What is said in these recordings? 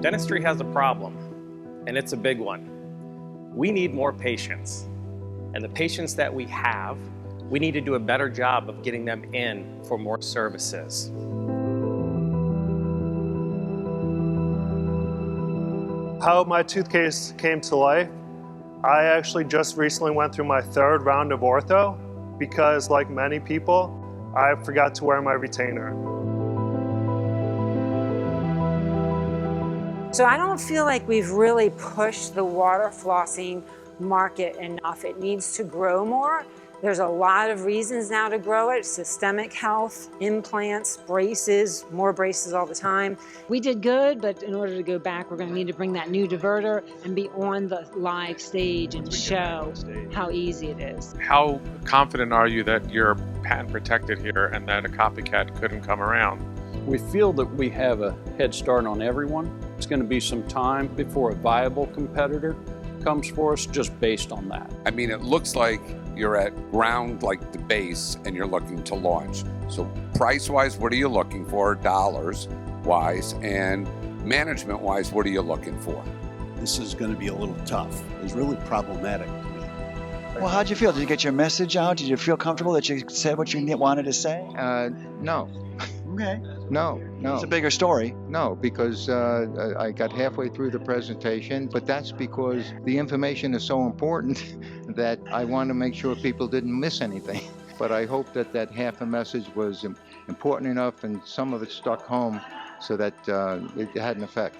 Dentistry has a problem, and it's a big one. We need more patients, and the patients that we have, we need to do a better job of getting them in for more services. How my tooth case came to life, I actually just recently went through my 3rd round of ortho because, like many people, I forgot to wear my retainer. So I don't feel like we've really pushed the water flossing market enough. It needs to grow more. There's a lot of reasons now to grow it: systemic health, implants, braces, more braces all the time. We did good, but in order to go back, we're going to need to bring that new diverter and be on the live stage and show how easy it is. How confident are you that you're patent protected here and that a copycat couldn't come around? We feel that we have a head start on everyone. It's going to be some time before a viable competitor comes for us just based on that. I mean, it looks like you're at ground like the base and you're looking to launch. So price-wise, what are you looking for? Dollars-wise, and management-wise, what are you looking for? This is going to be a little tough. It's really problematic to me. Well, how'd you feel? Did you get your message out? Did you feel comfortable that you said what you wanted to say? No. Okay. No. It's a bigger story. No, because I got halfway through the presentation, but that's because the information is so important that I want to make sure people didn't miss anything. But I hope that that half a message was important enough and some of it stuck home so that it had an effect.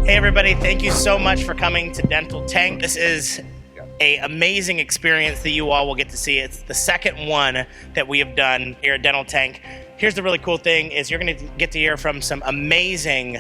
Hey everybody, thank you so much for coming to Dental Tank. This is an amazing experience that you all will get to see. It's the second one that we have done here at Dental Tank. Here's the really cool thing is you're going to get to hear from some amazing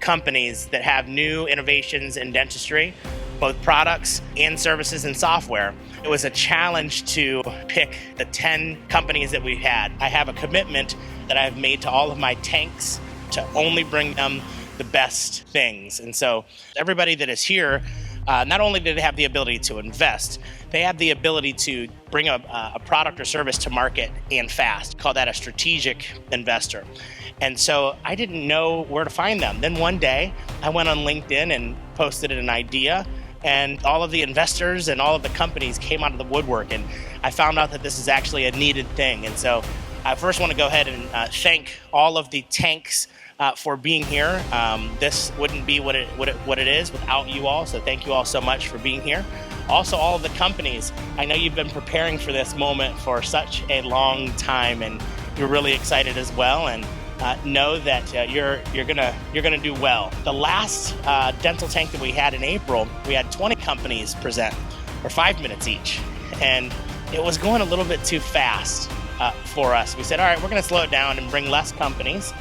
companies that have new innovations in dentistry, both products and services and software. It was a challenge to pick the 10 companies that we had. I have a commitment that I've made to all of my tanks to only bring them the best things. And so everybody that is here, not only do they have the ability to invest, they have the ability to bring a product or service to market and fast. Call that a strategic investor. And so I didn't know where to find them. Then one day I went on LinkedIn and posted an idea, and all of the investors and all of the companies came out of the woodwork, and I found out that this is actually a needed thing. And so I first want to go ahead and thank all of the tanks for being here. This wouldn't be what it is without you all, so thank you all so much for being here. Also, all of the companies, I know you've been preparing for this moment for such a long time, and you're really excited as well, and know that you're gonna do well. The last Dental Tank that we had in April, we had 20 companies present, or 5 minutes each, and it was going a little bit too fast for us. We said, all right, we're gonna slow it down and bring less companies.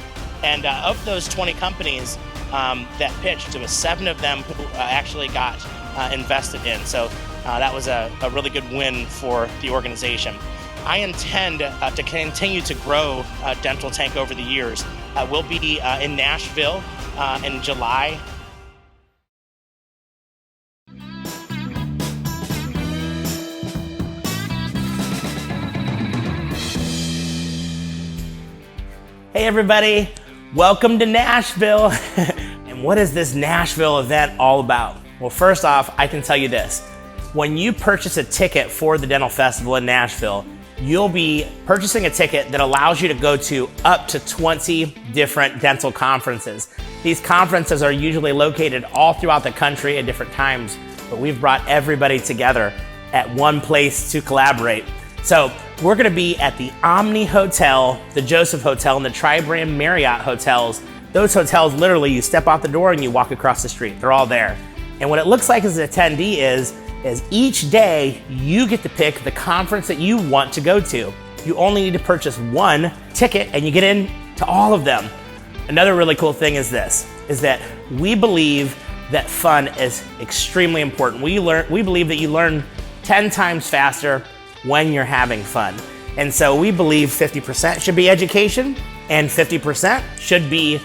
And of those 20 companies that pitched, there was 7 of them who actually got invested in. So that was a really good win for the organization. I intend to continue to grow Dental Tank over the years. We'll be in Nashville in July. Hey everybody, welcome to Nashville. And what is this Nashville event all about? Well, first off, I can tell you this. When you purchase a ticket for the Dental Festival in Nashville, you'll be purchasing a ticket that allows you to go to up to 20 different dental conferences. These conferences are usually located all throughout the country at different times, but we've brought everybody together at one place to collaborate. So we're gonna be at the Omni Hotel, the Joseph Hotel, and the Tri-Brand Marriott hotels. Those hotels, literally, you step out the door and you walk across the street. They're all there. And what it looks like as an attendee is each day you get to pick the conference that you want to go to. You only need to purchase one ticket and you get in to all of them. Another really cool thing is that we believe that fun is extremely important. We believe that you learn 10 times faster when you're having fun. And so we believe 50% should be education and 50% should be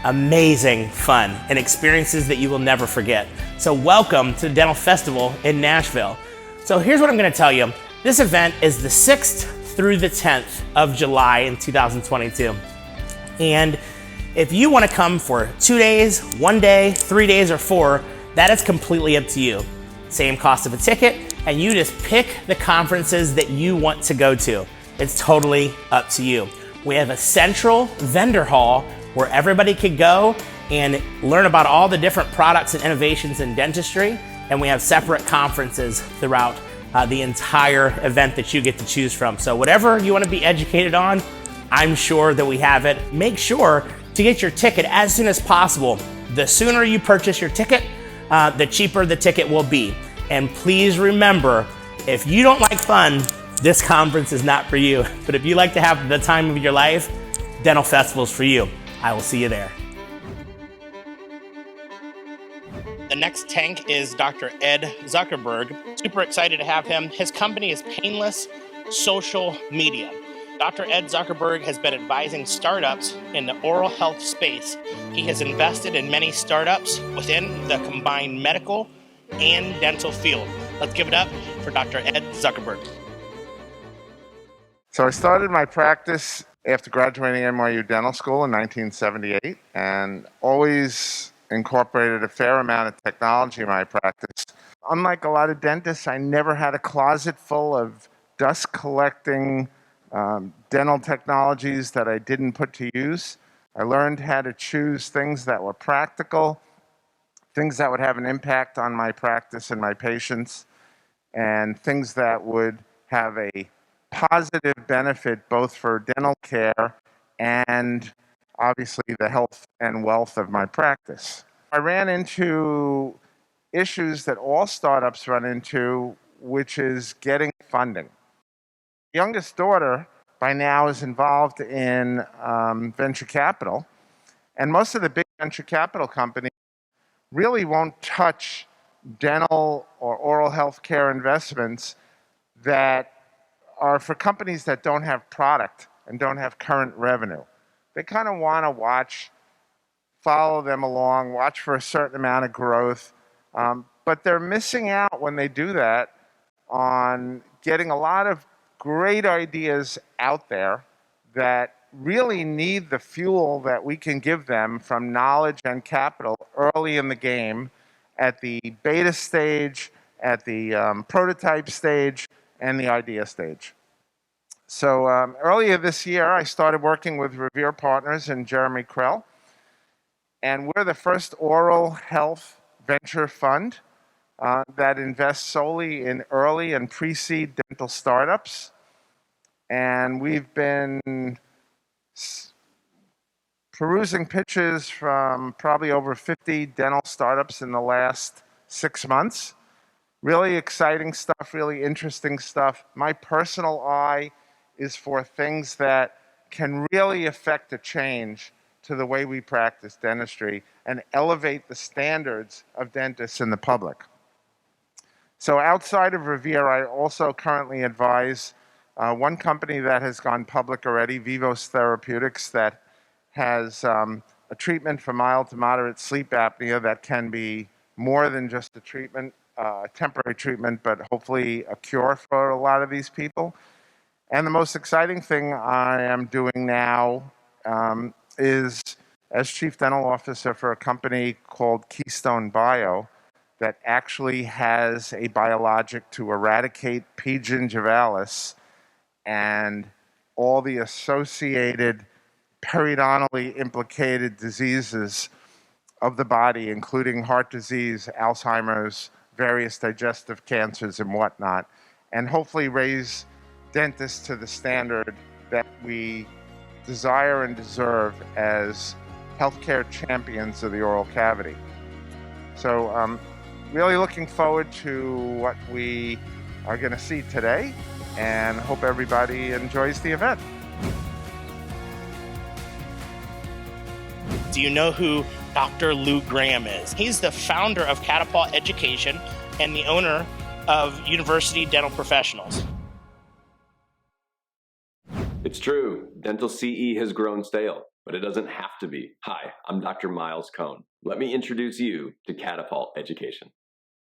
amazing fun and experiences that you will never forget. So welcome to the Dental Festival in Nashville. So here's what I'm gonna tell you. This event is the 6th through the 10th of July in 2022. And if you want to come for 2 days, 1 day, 3 days, or 4, that is completely up to you. Same cost of a ticket, and you just pick the conferences that you want to go to. It's totally up to you. We have a central vendor hall where everybody could go and learn about all the different products and innovations in dentistry, and we have separate conferences throughout the entire event that you get to choose from. So whatever you want to be educated on, I'm sure that we have it. Make sure to get your ticket as soon as possible. The sooner you purchase your ticket, the cheaper the ticket will be. And please remember, if you don't like fun, this conference is not for you. But if you like to have the time of your life, Dental Festival is for you. I will see you there. The next tank is Dr. Ed Zuckerberg. Super excited to have him. His company is Painless Social Media. Dr. Ed Zuckerberg has been advising startups in the oral health space. He has invested in many startups within the combined medical and dental field. Let's give it up for Dr. Ed Zuckerberg. So I started my practice after graduating NYU Dental School in 1978 and always incorporated a fair amount of technology in my practice. Unlike a lot of dentists, I never had a closet full of dust collecting dental technologies that I didn't put to use. I learned how to choose things that were practical, things that would have an impact on my practice and my patients, and things that would have a positive benefit both for dental care and obviously the health and wealth of my practice. I ran into issues that all startups run into, which is getting funding. Youngest daughter by now is involved in venture capital, and most of the big venture capital companies really won't touch dental or oral health care investments that are for companies that don't have product and don't have current revenue. They kind of want to watch, follow them along, watch for a certain amount of growth, but they're missing out when they do that on getting a lot of great ideas out there that really need the fuel that we can give them from knowledge and capital early in the game, at the beta stage, at the prototype stage, and the idea stage. So earlier this year, I started working with Revere Partners and Jeremy Krell, and we're the first oral health venture fund that invests solely in early and pre-seed dental startups. And we've been perusing pitches from probably over 50 dental startups in the last 6 months. Really exciting stuff, really interesting stuff. My personal eye is for things that can really affect a change to the way we practice dentistry and elevate the standards of dentists in the public. So outside of Revere, I also currently advise one company that has gone public already, Vivos Therapeutics, that has a treatment for mild to moderate sleep apnea that can be more than just a treatment, temporary treatment, but hopefully a cure for a lot of these people. And the most exciting thing I am doing now is as Chief Dental Officer for a company called Keystone Bio that actually has a biologic to eradicate P. gingivalis and all the associated periodontally implicated diseases of the body, including heart disease, Alzheimer's, various digestive cancers and whatnot, and hopefully raise dentists to the standard that we desire and deserve as healthcare champions of the oral cavity. So really looking forward to what we are going to see today, and hope everybody enjoys the event. Do you know who Dr. Lou Graham is? He's the founder of Catapult Education and the owner of University Dental Professionals. It's true, dental CE has grown stale, but it doesn't have to be. Hi, I'm Dr. Miles Cohn. Let me introduce you to Catapult Education.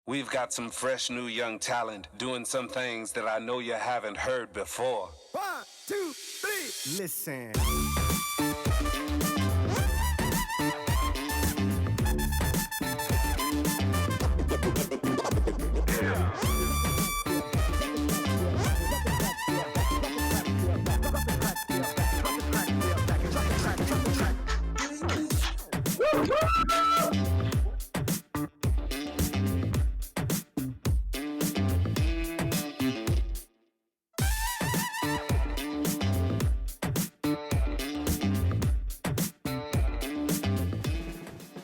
We've got some fresh new young talent doing some things that I know you haven't heard before. 1, 2, 3, listen.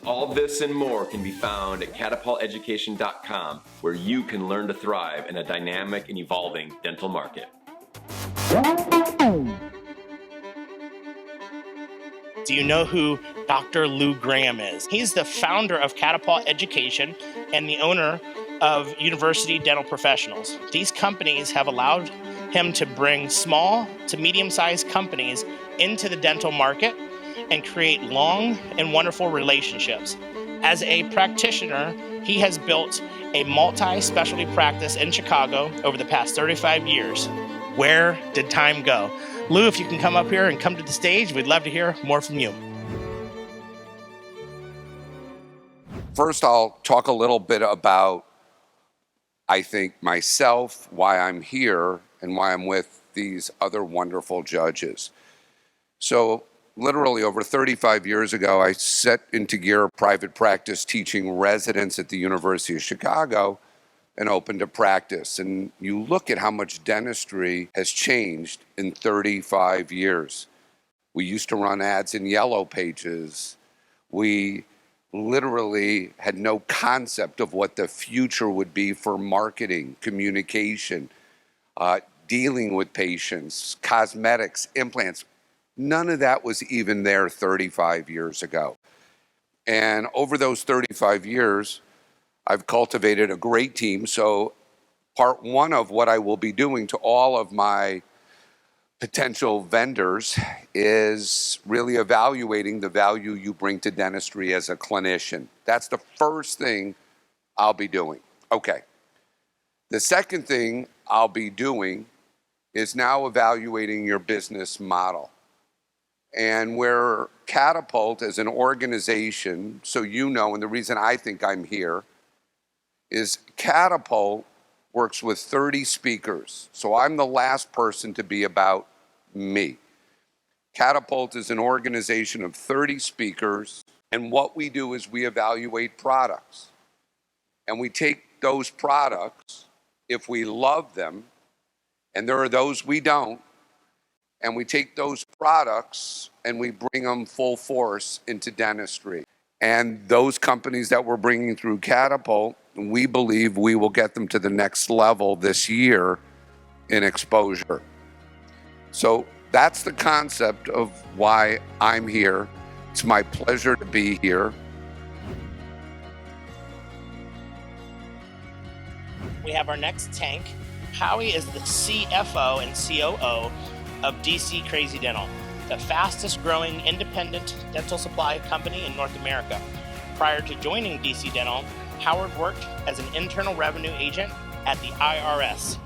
All this and more can be found at catapulteducation.com, where you can learn to thrive in a dynamic and evolving dental market. Do you know who Dr. Lou Graham is? He's the founder of Catapult Education and the owner of University Dental Professionals. These companies have allowed him to bring small to medium-sized companies into the dental market and create long and wonderful relationships. As a practitioner, he has built a multi-specialty practice in Chicago over the past 35 years. Where did time go? Lou, if you can come up here and come to the stage, we'd love to hear more from you. First, I'll talk a little bit about, I think, myself, why I'm here, and why I'm with these other wonderful judges. So, literally over 35 years ago, I set into gear a private practice teaching residents at the University of Chicago and opened a practice. And you look at how much dentistry has changed in 35 years. We used to run ads in Yellow Pages. We literally had no concept of what the future would be for marketing, communication, dealing with patients, cosmetics, implants. None of that was even there 35 years ago. And over those 35 years, I've cultivated a great team. So part one of what I will be doing to all of my potential vendors is really evaluating the value you bring to dentistry as a clinician. That's the first thing I'll be doing. Okay. The second thing I'll be doing is now evaluating your business model. And where Catapult as an organization, so you know, and the reason I think I'm here, is Catapult works with 30 speakers. So I'm the last person to be about me. Catapult is an organization of 30 speakers, and what we do is we evaluate products. And we take those products, if we love them, and there are those we don't, and we take those products and we bring them full force into dentistry. And those companies that we're bringing through Catapult, we believe we will get them to the next level this year in exposure. So that's the concept of why I'm here. It's my pleasure to be here. We have our next tank. Howie is the CFO and COO of DC Crazy Dental, the fastest growing independent dental supply company in North America. Prior to joining DC Dental, Howard worked as an internal revenue agent at the IRS.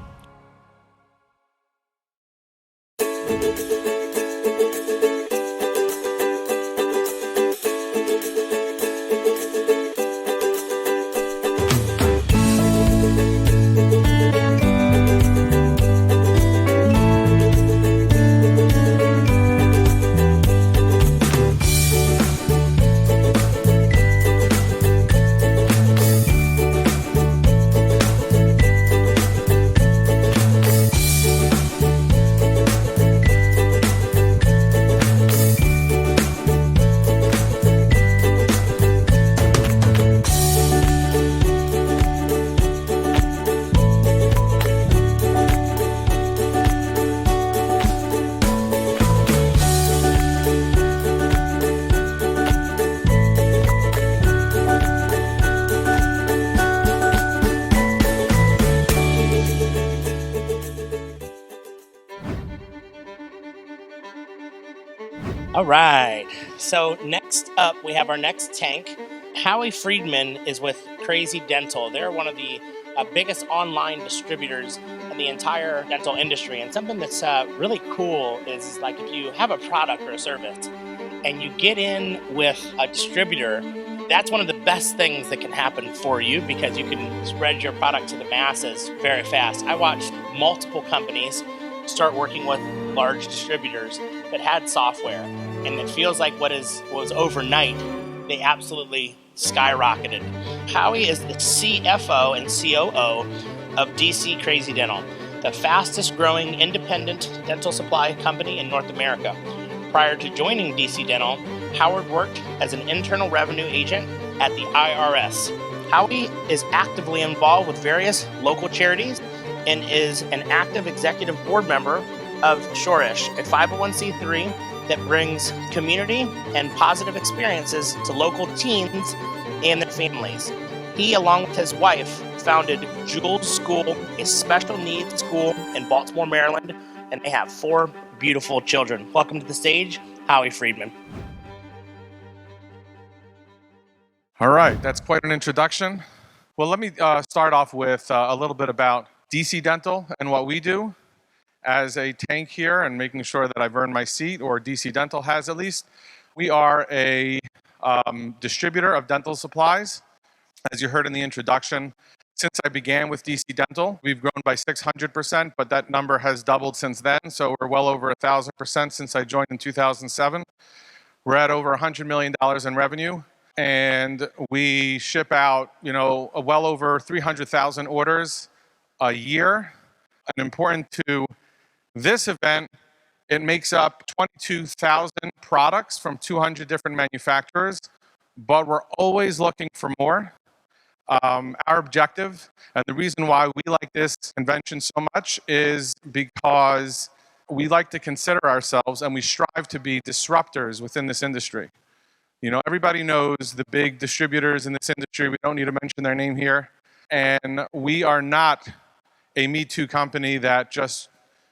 All right, so next up we have our next tank. Howie Friedman is with Crazy Dental. They're one of the biggest online distributors in the entire dental industry. And something that's really cool is like if you have a product or a service and you get in with a distributor, that's one of the best things that can happen for you because you can spread your product to the masses very fast. I watched multiple companies start working with large distributors that had software, and it feels like what was overnight, they absolutely skyrocketed. Howie is the CFO and COO of DC Crazy Dental, the fastest growing independent dental supply company in North America. Prior to joining DC Dental, Howard worked as an internal revenue agent at the IRS. Howie is actively involved with various local charities and is an active executive board member of Shorish, a 501c3 that brings community and positive experiences to local teens and their families. He, along with his wife, founded Jules School, a special needs school in Baltimore, Maryland, and they have 4 beautiful children. Welcome to the stage, Howie Friedman. All right, that's quite an introduction. Well, let me start off with a little bit about DC Dental and what we do as a tank here and making sure that I've earned my seat, or DC Dental has at least. We are a distributor of dental supplies. As you heard in the introduction, since I began with DC Dental, we've grown by 600%, but that number has doubled since then. So we're well over 1,000% since I joined in 2007. We're at over $100 million in revenue, and we ship out, well over 300,000 orders a year. And important to this event, it makes up 22,000 products from 200 different manufacturers, but we're always looking for more. Our objective, and the reason why we like this convention so much, is because we like to consider ourselves and we strive to be disruptors within this industry. Everybody knows the big distributors in this industry. We don't need to mention their name here. And we are not a Me Too company that just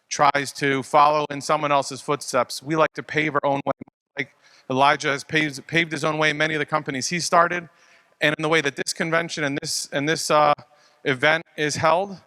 tries to follow in someone else's footsteps. We like to pave our own way. Like Elijah has paved his own way in many of the companies he started, and in the way that this convention and this event is held.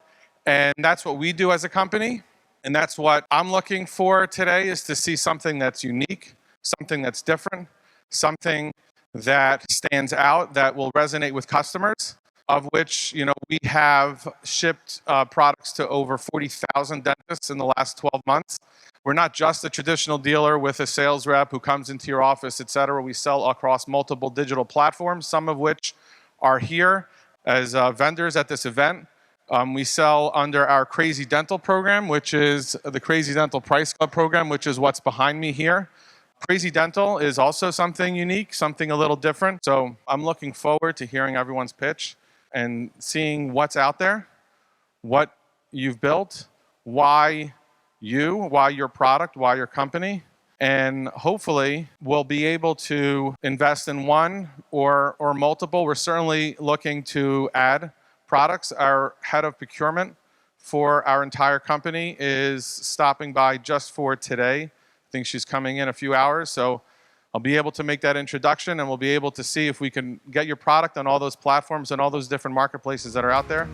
And that's what we do as a company. And that's what I'm looking for today, is to see something that's unique, something that's different, something that stands out, that will resonate with customers, of which, we have shipped products to over 40,000 dentists in the last 12 months. We're not just a traditional dealer with a sales rep who comes into your office, et cetera. We sell across multiple digital platforms, some of which are here as vendors at this event. We sell under our Crazy Dental program, which is the Crazy Dental Price Club program, which is what's behind me here. Crazy Dental is also something unique, something a little different. So I'm looking forward to hearing everyone's pitch and seeing what's out there, what you've built, why your product, why your company, and hopefully we'll be able to invest in one or multiple. We're certainly looking to add products. Our head of procurement for our entire company is stopping by just for today. I think she's coming in a few hours, so I'll be able to make that introduction, and we'll be able to see if we can get your product on all those platforms and all those different marketplaces that are out there,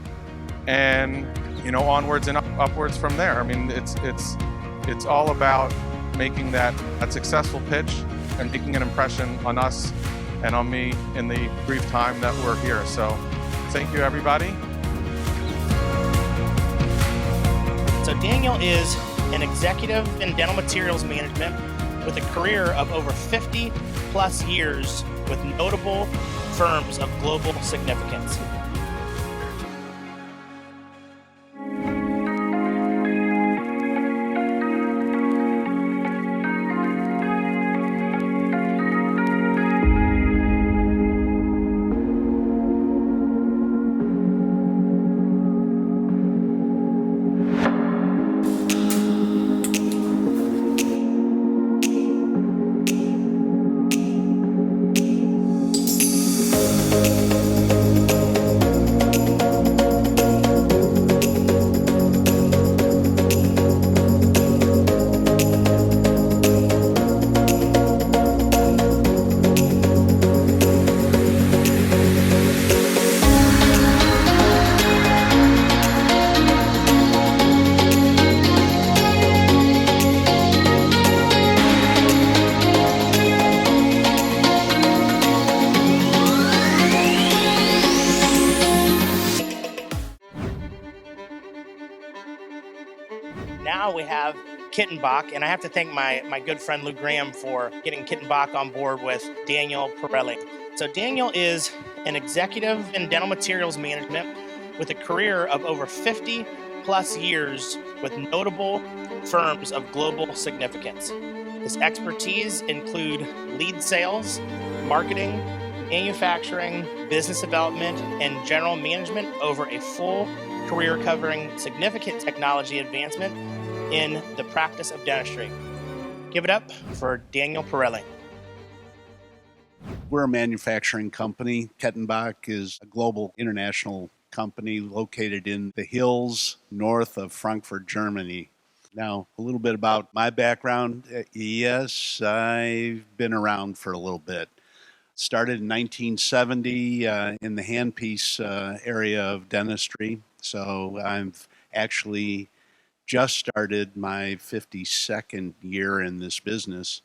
and onwards and upwards from there. I mean, it's all about making that successful pitch and making an impression on us and on me in the brief time that we're here. So thank you, everybody. So Daniel is an executive in dental materials management with a career of over 50 plus years with notable firms of global significance. now we have Kittenbach, and I have to thank my good friend Lou Graham for getting Kittenbach on board with Daniel Pirelli. So Daniel is an executive in dental materials management with a career of over 50 plus years with notable firms of global significance. His expertise include lead sales, marketing, manufacturing, business development, and general management over a full career covering significant technology advancement in the practice of dentistry. Give it up for Daniel Pirelli. We're a manufacturing company. Kettenbach is a global international company located in the hills north of Frankfurt, Germany. Now, a little bit about my background. Yes, I've been around for a little bit. Started in 1970 in the handpiece area of dentistry. So I've actually just started my 52nd year in this business.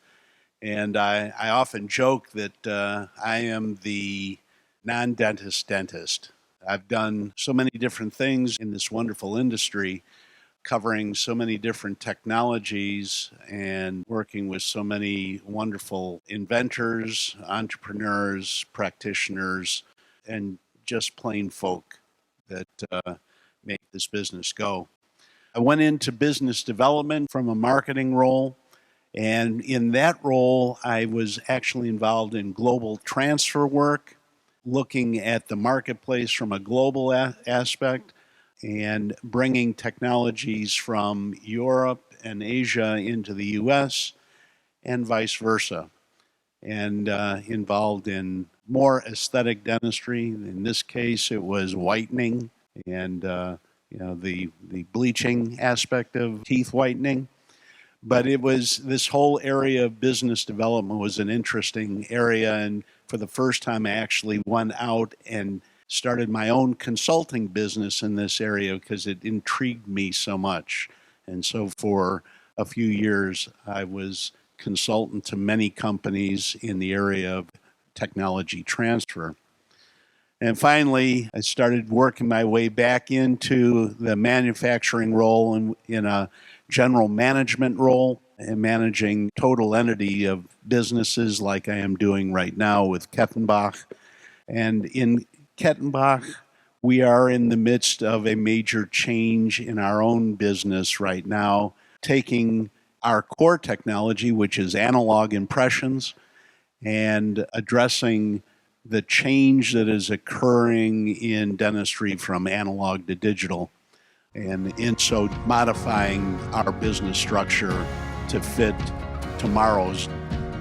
And I often joke that I am the non-dentist dentist. I've done so many different things in this wonderful industry, covering so many different technologies and working with so many wonderful inventors, entrepreneurs, practitioners, and just plain folk that make this business go. I went into business development from a marketing role, and in that role, I was actually involved in global transfer work, looking at the marketplace from a global aspect, and bringing technologies from Europe and Asia into the US and vice versa, and involved in more aesthetic dentistry. In this case, it was whitening and the bleaching aspect of teeth whitening. But it was this whole area of business development was an interesting area, and for the first time I actually went out and started my own consulting business in this area because it intrigued me so much. And so for a few years, I was consultant to many companies in the area of technology transfer. And finally, I started working my way back into the manufacturing role in a general management role and managing total entity of businesses like I am doing right now with Kettenbach. And in Kettenbach, we are in the midst of a major change in our own business right now, taking our core technology, which is analog impressions, and addressing the change that is occurring in dentistry from analog to digital, and in so modifying our business structure to fit tomorrow's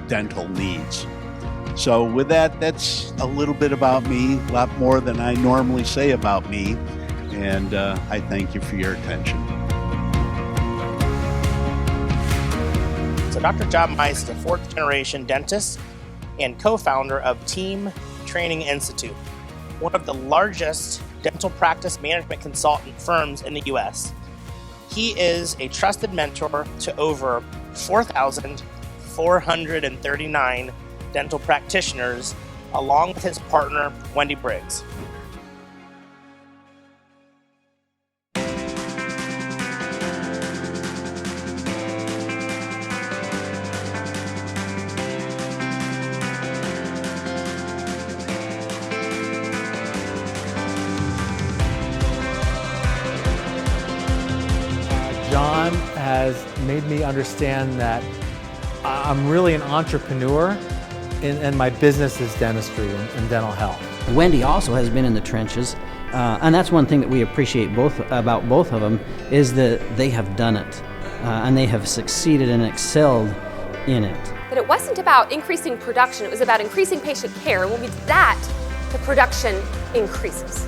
dental needs. So with that, that's a little bit about me, a lot more than I normally say about me, and I thank you for your attention. So Dr. John Meiss is a fourth-generation dentist and co-founder of Team Training Institute, one of the largest dental practice management consultant firms in the U.S. He is a trusted mentor to over 4,439 dental practitioners, along with his partner, Wendy Briggs. John has made me understand that I'm really an entrepreneur and my business is dentistry and dental health. Wendy also has been in the trenches, and that's one thing that we appreciate about both of them is that they have done it, and they have succeeded and excelled in it. That it wasn't about increasing production, it was about increasing patient care. When we did that, the production increases.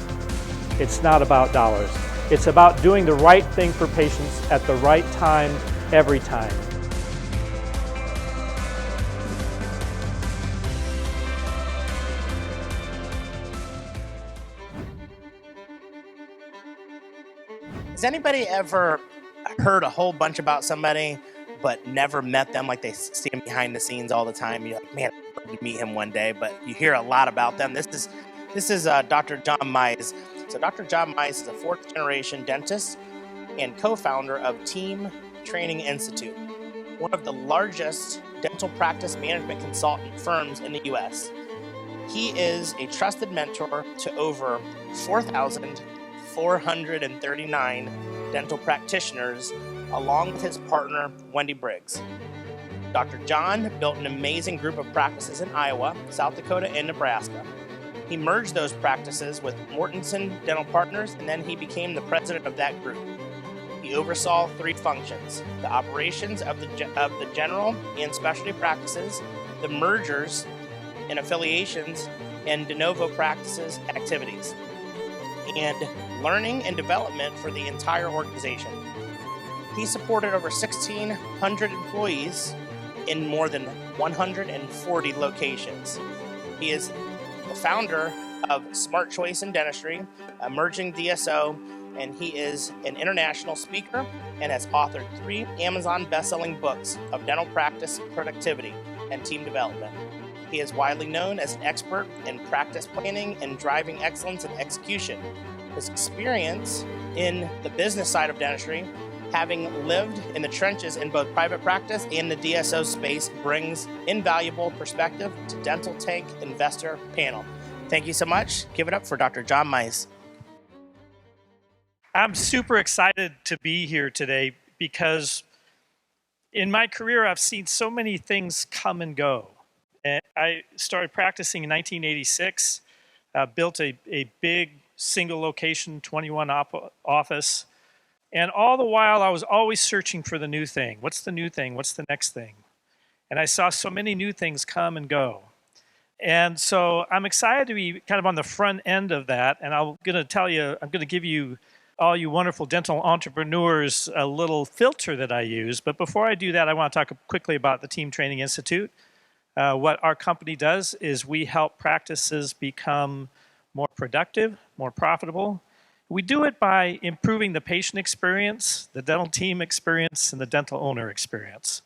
It's not about dollars. It's about doing the right thing for patients at the right time, every time. Has anybody ever heard a whole bunch about somebody but never met them? Like they see them behind the scenes all the time. You're like, man, I'd love to meet him one day, but you hear a lot about them. This is Dr. John Meiss. So Dr. John Meiss is a fourth-generation dentist and co-founder of Team Training Institute, one of the largest dental practice management consultant firms in the U.S. He is a trusted mentor to over 4,439 dental practitioners, along with his partner, Wendy Briggs. Dr. John built an amazing group of practices in Iowa, South Dakota, and Nebraska. He merged those practices with Mortensen Dental Partners, and then he became the president of that group. He oversaw 3 functions: the operations of the general and specialty practices, the mergers and affiliations, and de novo practices activities, and learning and development for the entire organization. He supported over 1,600 employees in more than 140 locations. He is the founder of Smart Choice in Dentistry, Emerging DSO, and he is an international speaker and has authored 3 Amazon best-selling books of dental practice productivity and team development. He is widely known as an expert in practice planning and driving excellence and execution. His experience in the business side of dentistry, having lived in the trenches in both private practice and the DSO space, brings invaluable perspective to Dental Tank Investor Panel. Thank you so much. Give it up for Dr. John Mize. I'm super excited to be here today because in my career, I've seen so many things come and go. And I started practicing in 1986, built a big single location, 21 office. And all the while, I was always searching for the new thing. What's the new thing? What's the next thing? And I saw so many new things come and go. And so I'm excited to be kind of on the front end of that. And I'm going to give you, all you wonderful dental entrepreneurs, a little filter that I use. But before I do that, I want to talk quickly about the Team Training Institute. What our company does is we help practices become more productive, more profitable. We do it by improving the patient experience, the dental team experience, and the dental owner experience.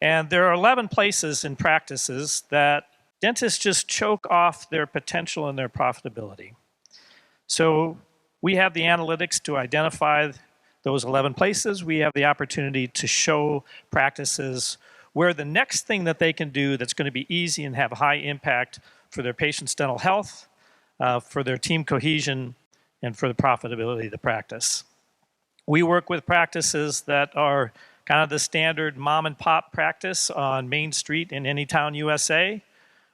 And there are 11 places in practices that dentists just choke off their potential and their profitability. So we have the analytics to identify those 11 places. We have the opportunity to show practices where the next thing that they can do that's going to be easy and have high impact for their patient's dental health, for their team cohesion, and for the profitability of the practice. We work with practices that are kind of the standard mom and pop practice on Main Street in any town, USA.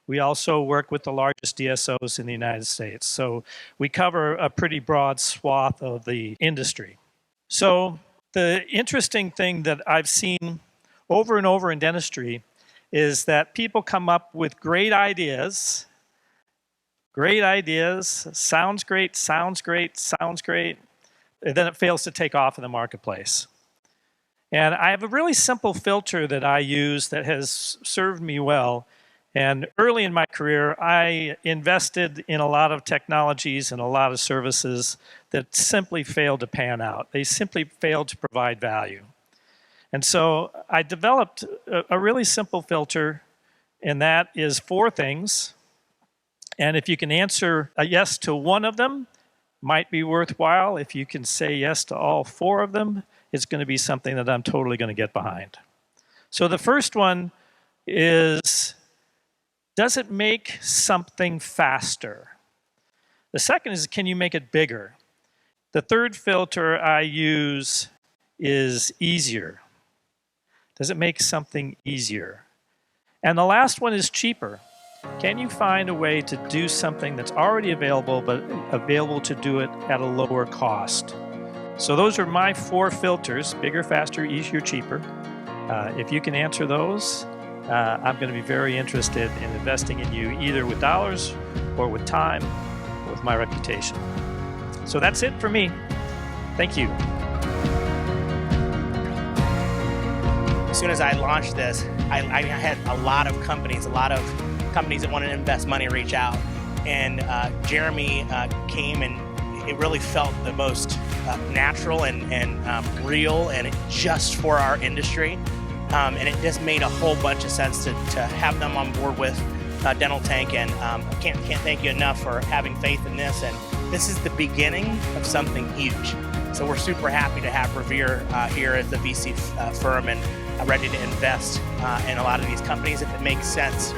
We also work with the largest DSOs in the United States. So we cover a pretty broad swath of the industry. So the interesting thing that I've seen over and over in dentistry is that people come up with great ideas, sounds great, and then it fails to take off in the marketplace. And I have a really simple filter that I use that has served me well. And early in my career, I invested in a lot of technologies and a lot of services that simply failed to pan out. They simply failed to provide value. And so I developed a really simple filter, and that is 4 things. And if you can answer a yes to one of them, might be worthwhile. If you can say yes to all 4 of them, it's going to be something that I'm totally going to get behind. So the first one is, does it make something faster? The second is, can you make it bigger? The third filter I use is easier. Does it make something easier? And the last one is cheaper. Can you find a way to do something that's already available, but available to do it at a lower cost? So those are my 4 filters: bigger, faster, easier, cheaper. If you can answer those, I'm going to be very interested in investing in you, either with dollars or with time or with my reputation. So that's it for me. Thank you. As soon as I launched this, I had a lot of companies that wanted to invest money reach out. And Jeremy came, and it really felt the most natural and real, and just for our industry. And it just made a whole bunch of sense to have them on board with Dental Tank, and I can't thank you enough for having faith in this. And this is the beginning of something huge. So we're super happy to have Revere here as the VC firm and ready to invest in a lot of these companies if it makes sense.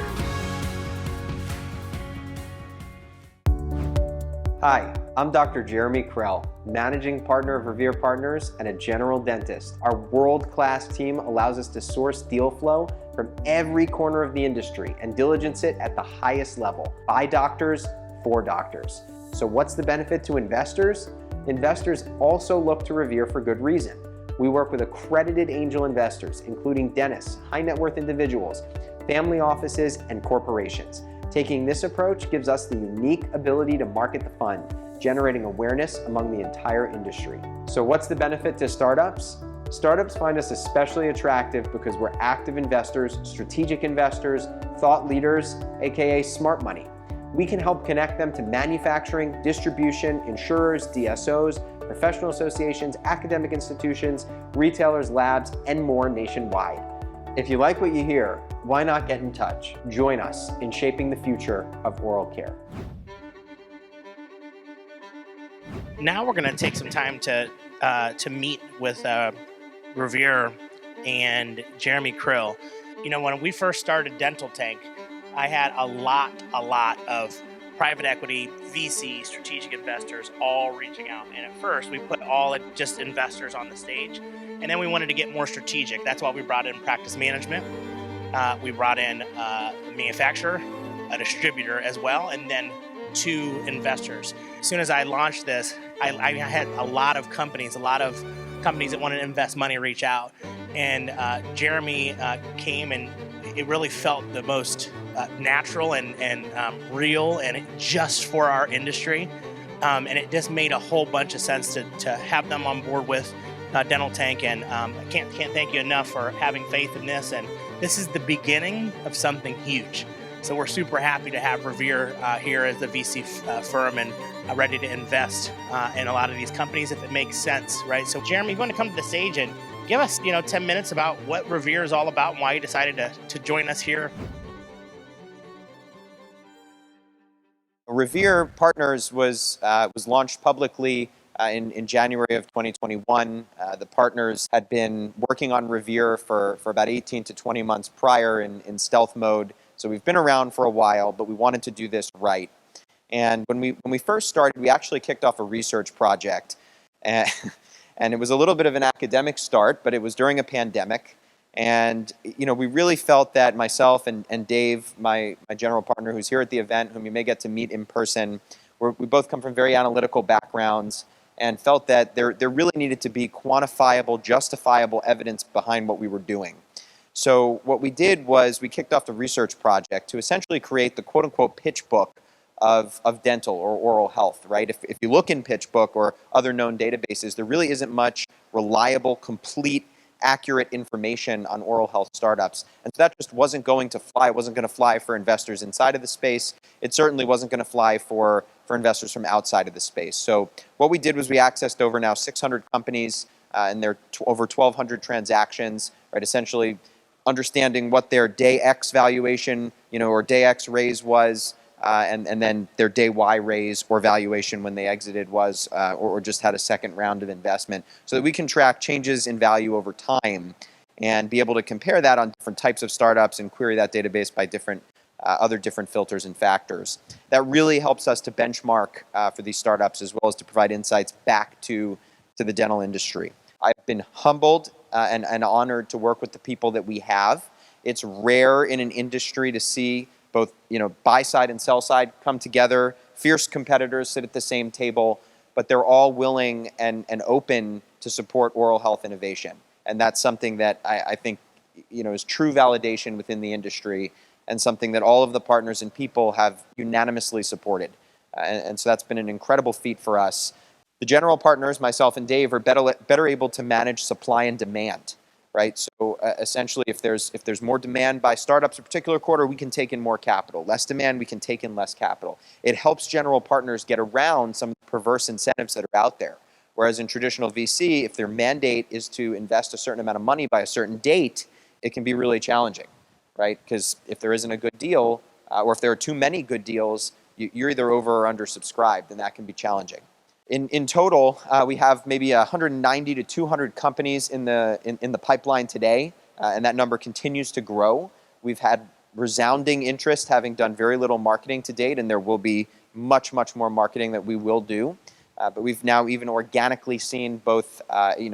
Hi, I'm Dr. Jeremy Krell, Managing Partner of Revere Partners and a general dentist. Our world-class team allows us to source deal flow from every corner of the industry and diligence it at the highest level, by doctors, for doctors. So what's the benefit to investors? Investors also look to Revere for good reason. We work with accredited angel investors, including dentists, high net worth individuals, family offices, and corporations. Taking this approach gives us the unique ability to market the fund, generating awareness among the entire industry. So what's the benefit to startups? Startups find us especially attractive because we're active investors, strategic investors, thought leaders, aka smart money. We can help connect them to manufacturing, distribution, insurers, DSOs, professional associations, academic institutions, retailers, labs, and more nationwide. If you like what you hear, why not get in touch? Join us in shaping the future of oral care. Now we're going to take some time to meet with Revere and Jeremy Krill. You know, when we first started Dental Tank, I had a lot of private equity, VC, strategic investors all reaching out. And at first, we put all just investors on the stage. And then we wanted to get more strategic. That's why we brought in practice management. We brought in a manufacturer, a distributor as well, and then 2 investors. As soon as I launched this, I had a lot of companies that wanted to invest money reach out. And Jeremy came, and it really felt the most natural and real and just for our industry. And it just made a whole bunch of sense to have them on board with Dental Tank, and I can't thank you enough for having faith in this. And this is the beginning of something huge. So we're super happy to have Revere here as the VC firm and ready to invest in a lot of these companies if it makes sense, right? So Jeremy, you want to come to the stage and give us 10 minutes about what Revere is all about and why you decided to join us here. Revere Partners was launched publicly in January of 2021. The partners had been working on Revere for about 18 to 20 months prior in stealth mode. So we've been around for a while, but we wanted to do this right. And when we first started, we actually kicked off a research project. And it was a little bit of an academic start, but it was during a pandemic. And we really felt that myself and Dave, my general partner who's here at the event, whom you may get to meet in person, we both come from very analytical backgrounds, and felt that there really needed to be quantifiable, justifiable evidence behind what we were doing. So what we did was we kicked off the research project to essentially create the quote-unquote pitch book of dental or oral health, right? If you look in PitchBook or other known databases, there really isn't much reliable, complete, accurate information on oral health startups. And so that just wasn't going to fly. It wasn't going to fly for investors inside of the space. It certainly wasn't going to fly for investors from outside of the space. So what we did was we accessed over now 600 companies and there are over 1,200 transactions, right? Essentially understanding what their day X valuation, or day X raise was, and then their day Y raise or valuation when they exited was, or just had a second round of investment, so that we can track changes in value over time and be able to compare that on different types of startups and query that database by other different filters and factors. That really helps us to benchmark for these startups as well as to provide insights back to the dental industry. I've been humbled and honored to work with the people that we have. It's rare in an industry to see both buy side and sell side come together, fierce competitors sit at the same table, but they're all willing and open to support oral health innovation. And that's something that I think is true validation within the industry and something that all of the partners and people have unanimously supported. And so that's been an incredible feat for us. The general partners, myself and Dave, are better able to manage supply and demand, right? So essentially, if there's more demand by startups a particular quarter, we can take in more capital. Less demand, we can take in less capital. It helps general partners get around some of the perverse incentives that are out there. Whereas in traditional VC, if their mandate is to invest a certain amount of money by a certain date, it can be really challenging, right? Because if there isn't a good deal, or if there are too many good deals, you're either over or undersubscribed, and that can be challenging. In total, we have maybe 190 to 200 companies in the pipeline today, and that number continues to grow. We've had resounding interest, having done very little marketing to date, and there will be much more marketing that we will do. But we've now even organically seen both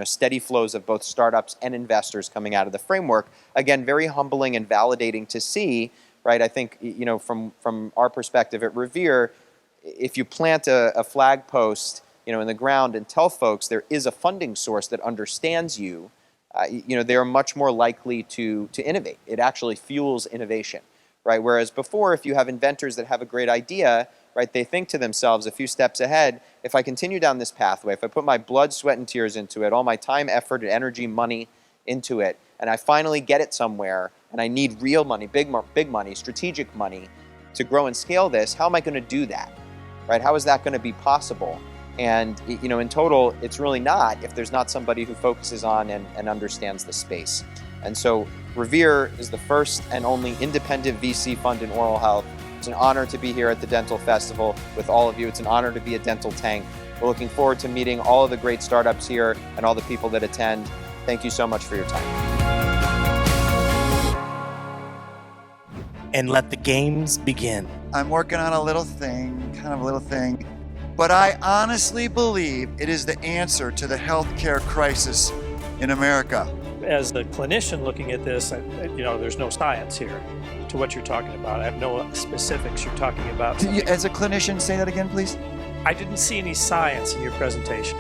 steady flows of both startups and investors coming out of the framework. Again, very humbling and validating to see, right? I think from our perspective at Revere, if you plant a flag post in the ground and tell folks there is a funding source that understands you, they are much more likely to innovate. It actually fuels innovation, right? Whereas before, if you have inventors that have a great idea, right, they think to themselves a few steps ahead, if I continue down this pathway, if I put my blood, sweat, and tears into it, all my time, effort, and energy, money into it, and I finally get it somewhere, and I need real money, big money, strategic money to grow and scale this, how am I going to do that, right? How is that going to be possible? And in total, it's really not if there's not somebody who focuses on and understands the space. And so Revere is the first and only independent VC fund in oral health. It's an honor to be here at the Dental Festival with all of you. It's an honor to be at Dental Tank. We're looking forward to meeting all of the great startups here and all the people that attend. Thank you so much for your time. And let the games begin. I'm working on a little thing, but I honestly believe it is the answer to the healthcare crisis in America. As a clinician looking at this, there's no science here to what you're talking about. I have no specifics you're talking about. As a clinician, say that again, please. I didn't see any science in your presentation.